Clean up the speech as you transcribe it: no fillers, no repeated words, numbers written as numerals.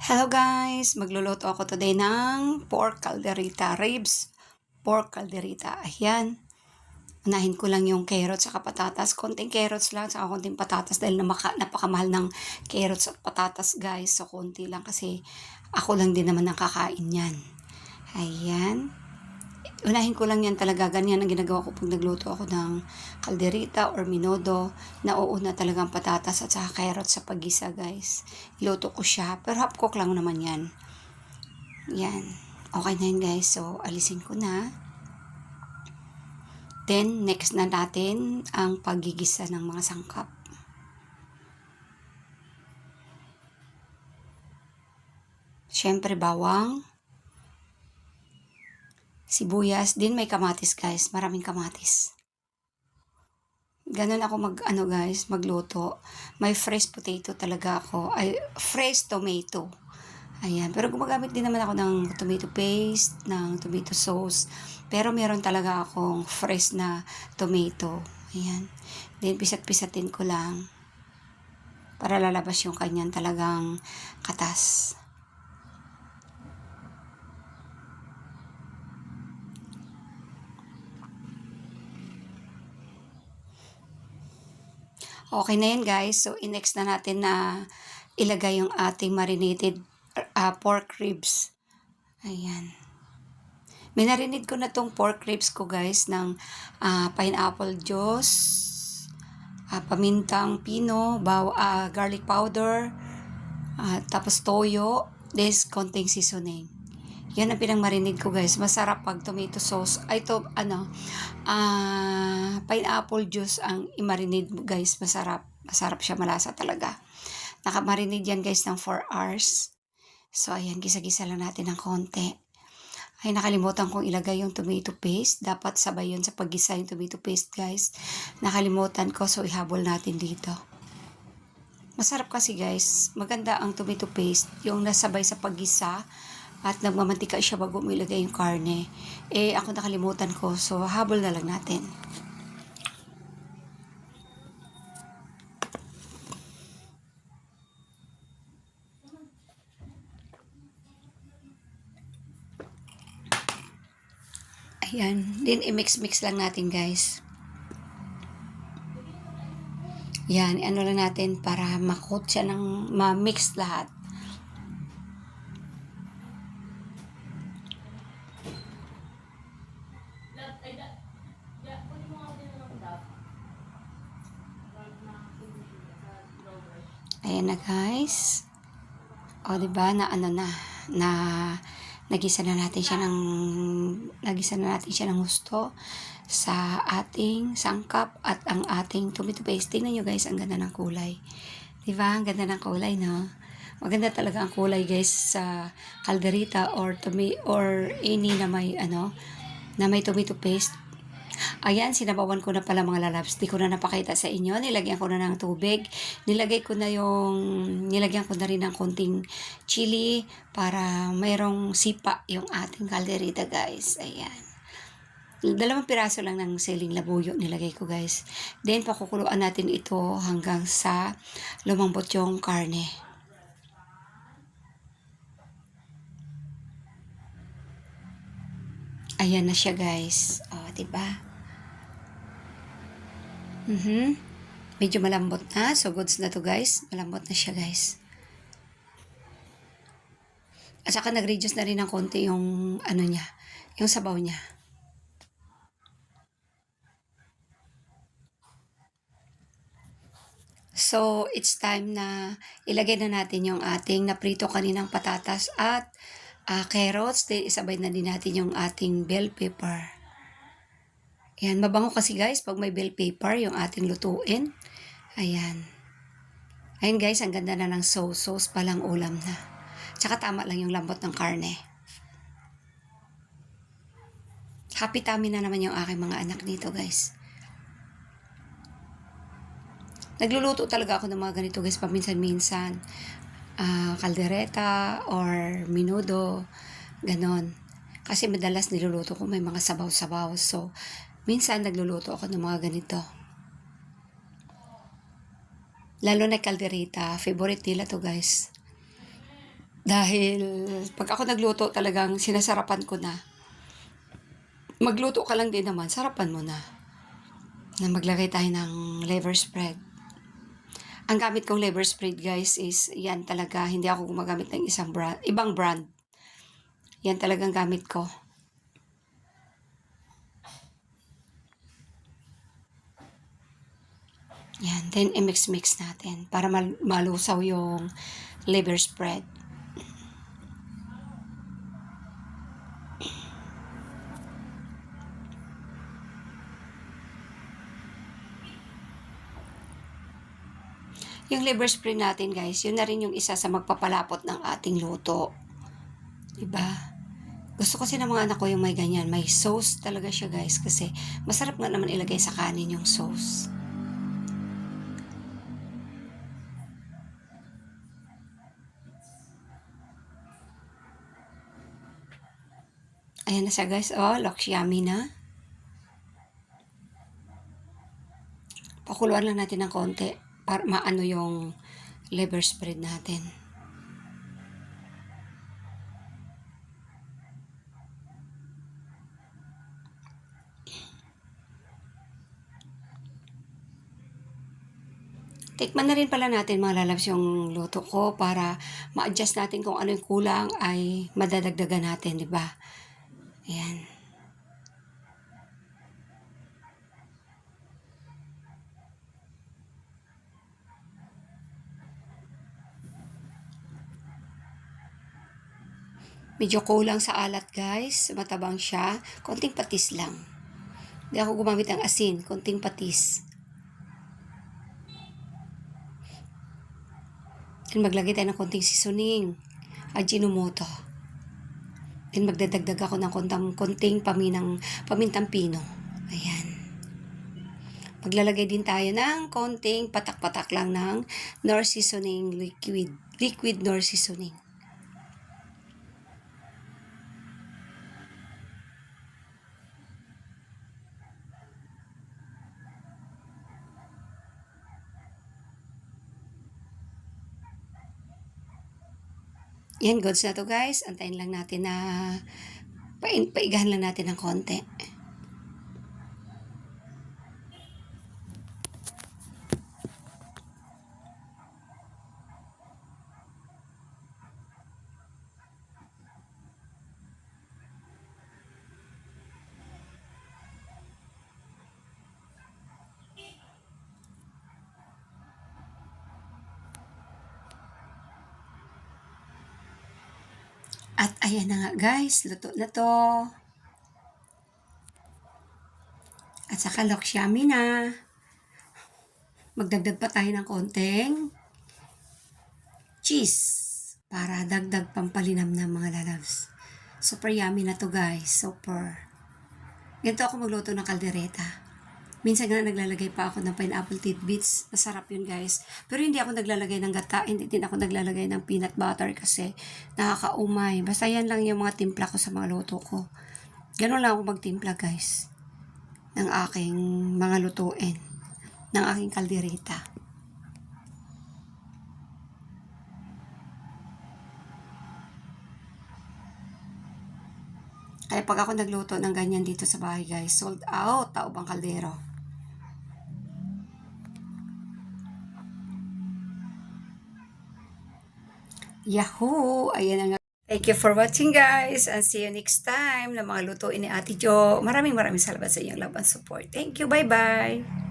Hello guys! Magluluto ako today ng pork calderita ribs. Pork calderita. Ayan. Unahin ko lang yung carrots at patatas. Konting carrots lang at konting patatas dahil napakamahal ng carrots at patatas guys. So konti lang kasi ako lang din naman nakakain yan. Ayan. Unahin ko lang yan talaga. Ganyan ang ginagawa ko pag nagluto ako ng calderita or minodo. Nauuna talaga ang patatas at saka carrots sa paggisa guys. Iluto ko siya. Pero half cook lang naman yan. Yan. Okay na yun guys. So alisin ko na. Then next na natin ang paggigisa ng mga sangkap. Siyempre bawang. Sibuyas, din may kamatis guys, maraming kamatis. Ganun ako magluto. May fresh potato talaga ako, ay fresh tomato. Ayan, pero gumagamit din naman ako ng tomato paste, ng tomato sauce. Pero meron talaga akong fresh na tomato. Ayan. Then pisat-pisatin ko lang para lalabas yung kanyang talagang katas. Okay na yan guys. So, next na natin na ilagay yung ating marinated pork ribs. Ayan. Minarinate ko na tong pork ribs ko guys ng pineapple juice, pamintang pino, garlic powder, tapos toyo, this konting seasoning. Yan ang pinang-marinate ko guys. Masarap pag tomato sauce. Pineapple juice ang i-marinate mo guys. Masarap. Masarap siya, malasa talaga. Naka-marinate yan guys ng 4 hours. So ayan, gisa-gisa lang natin ng konti. Ay, nakalimutan kong ilagay yung tomato paste. Dapat sabay yun sa paggisa yung tomato paste guys. Nakalimutan ko, so ihabol natin dito. Masarap kasi guys. Maganda ang tomato paste. Yung nasabay sa paggisa at nagmamantika siya bago mo ilagay yung karne. Ako nakalimutan ko. So, habol na lang natin. Ayan. Then, i-mix-mix lang natin, guys. Yan. Ano lang natin para makot siya ng ma-mix lahat. Ayan na guys. O diba na nagisa na natin siya ng gusto sa ating sangkap at ang ating tomato paste. Tingnan nyo guys, ang ganda ng kulay. Diba? Ang ganda ng kulay, no? Maganda talaga ang kulay guys sa calderita or any na may tomato paste. Ayan, sinabawan ko na pala mga lalabs. Di ko na napakita sa inyo. Nilagyan ko na ng tubig. Nilagyan ko na rin ng konting chili para mayroong sipa yung ating calderita guys. Ayan. 2 piraso lang ng siling labuyo nilagay ko guys. Then, pakukuluan natin ito hanggang sa lumambot yung karne. Ayan na siya guys. O, diba? Medyo malambot na. So, goods na to guys. Malambot na siya guys. At saka nag-reduce na rin ng konti yung yung sabaw niya. So, it's time na ilagay na natin yung ating naprito kaninang patatas at carrots. Then, isabay na din natin yung ating bell pepper. Ayan, mabango kasi guys pag may bell pepper yung ating lutuin. Ayan. Ayan guys, ang ganda na ng sauce palang ulam na. Tsaka tama lang yung lambot ng karne. Happy tummy na naman yung aking mga anak nito guys. Nagluluto talaga ako ng mga ganito guys paminsan-minsan. Caldereta or minudo, ganon. Kasi madalas niluluto ko may mga sabaw-sabaw. So, minsan nagluluto ako ng mga ganito. Lalo na caldereta, favorite nila to guys. Dahil pag ako nagluto talagang sinasarapan ko na. Magluto ka lang din naman, sarapan mo na. Na maglagay tayo ng liver spread. Ang gamit kong liver spread guys is yan talaga. Hindi ako gumagamit ng ibang brand. Yan talagang gamit ko. Yan. Then i-mix-mix natin para malusaw yung liver spread. Yung liver spread natin guys, yun na rin yung isa sa magpapalapot ng ating luto. Diba? Gusto kasi ng mga anak ko yung may ganyan. May sauce talaga siya guys kasi masarap nga naman ilagay sa kanin yung sauce. Ayan na siya guys. Oh, looks yummy na. Pakuluan lang natin ng konti para maano yung liver spread natin. Tikman na rin pala natin mga lalabs yung luto ko para ma-adjust natin kung ano yung kulang ay madadagdagan natin, di ba? Ayan. Medyo kulang sa alat guys, matabang siya, konting patis lang. Hindi ako gumamit ng asin, konting patis. Then maglagay tayo ng konting seasoning, Ajinomoto. Then magdadagdag ako ng konting pamintang pino. Ayan. Maglalagay din tayo ng konting patak-patak lang ng Knorr seasoning liquid. Liquid Knorr seasoning. Yan, goods na to guys. Antayin lang natin na paigahan lang natin ng konti. At ayan na nga guys, luto na to. At saka looks yummy na. Magdagdag pa tayo ng konting cheese para dagdag pampalinam ng mga lalabs. Super yummy na to guys, super. Ganito ako magluto ng kaldereta. Minsan nga naglalagay pa ako ng pineapple tidbits. Masarap yun guys. Pero hindi ako naglalagay ng gata. Hindi din ako naglalagay ng peanut butter kasi nakakaumay. Basta yan lang yung mga timpla ko sa mga luto ko. Ganun lang ako magtimpla guys. Ng aking mga lutuin. Ng aking kaldereta. Kaya pag ako nagluto ng ganyan dito sa bahay guys, sold out, tao bang kaldero. Yahoo! Ayan na nga. Thank you for watching guys and see you next time na mga lutuin ni Ate Jo. Maraming salamat sa inyong love and support. Thank you. Bye-bye.